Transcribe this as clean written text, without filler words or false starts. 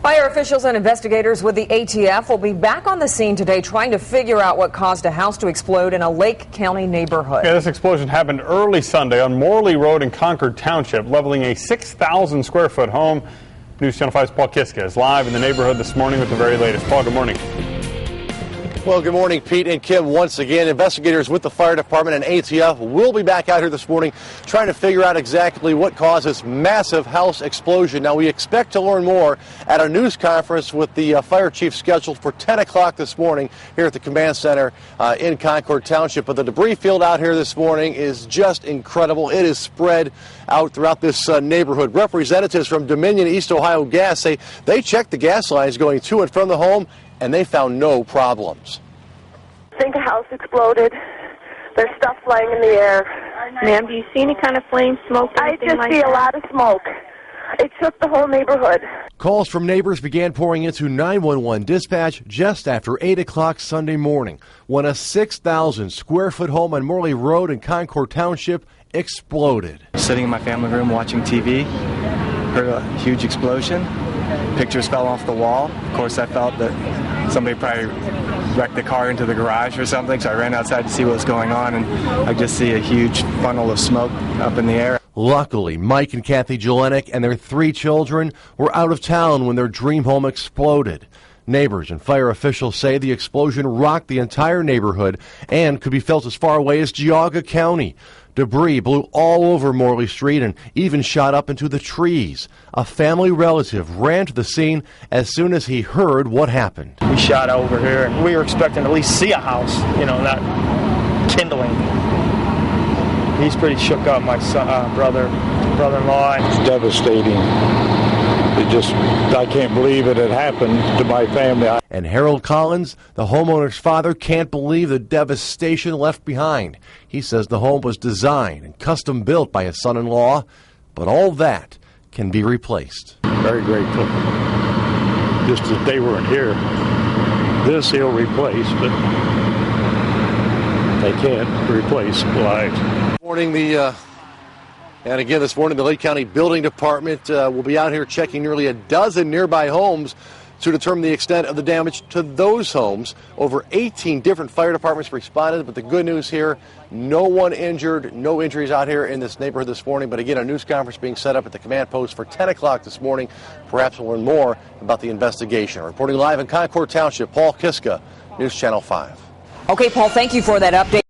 Fire officials and investigators with the ATF will be back on the scene today trying to figure out what caused a house to explode in a Lake County neighborhood. Yeah, this explosion happened early Sunday on Morley Road in Concord Township, leveling a 6,000 square foot home. News Channel 5's Paul Kiska is live in the neighborhood this morning with the very latest. Paul, good morning. Well, good morning, Pete and Kim. Once again, investigators with the fire department and ATF will be back out here this morning trying to figure out exactly what caused this massive house explosion. Now, we expect to learn more at a news conference with the fire chief scheduled for 10 o'clock this morning here at the command center in Concord Township. But the debris field out here this morning is just incredible. It is spread out throughout this neighborhood. Representatives from Dominion East Ohio Gas say they checked the gas lines going to and from the home, and they found no problems. I think a house exploded. There's stuff flying in the air. Ma'am, do you see any kind of flame, smoke, I just see a lot of smoke. It shook the whole neighborhood. Calls from neighbors began pouring into 911 dispatch just after 8 o'clock Sunday morning when a 6,000 square foot home on Morley Road in Concord Township exploded. Sitting in my family room watching TV, heard a huge explosion. Pictures fell off the wall. Of course, I felt that somebody probably wrecked the car into the garage or something, so I ran outside to see what was going on, and I just see a huge funnel of smoke up in the air. Luckily, Mike and Kathy Jelinek and their 3 children were out of town when their dream home exploded. Neighbors and fire officials say the explosion rocked the entire neighborhood and could be felt as far away as Geauga County. Debris blew all over Morley Street and even shot up into the trees. A family relative ran to the scene as soon as he heard what happened. We shot over here, and we were expecting to at least see a house, not kindling. He's pretty shook up, my brother-in-law. It's devastating. I can't believe it had happened to my family. And Harold Collins, the homeowner's father, can't believe the devastation left behind. He says the home was designed and custom built by his son-in-law, but all that can be replaced. Very grateful. Just that they weren't here. This he'll replace, but they can't replace lives. And again, this morning, the Lake County Building Department will be out here checking nearly a dozen nearby homes to determine the extent of the damage to those homes. Over 18 different fire departments responded, but the good news here, no one injured, no injuries out here in this neighborhood this morning. But again, a news conference being set up at the command post for 10 o'clock this morning. Perhaps we'll learn more about the investigation. Reporting live in Concord Township, Paul Kiska, News Channel 5. Okay, Paul, thank you for that update.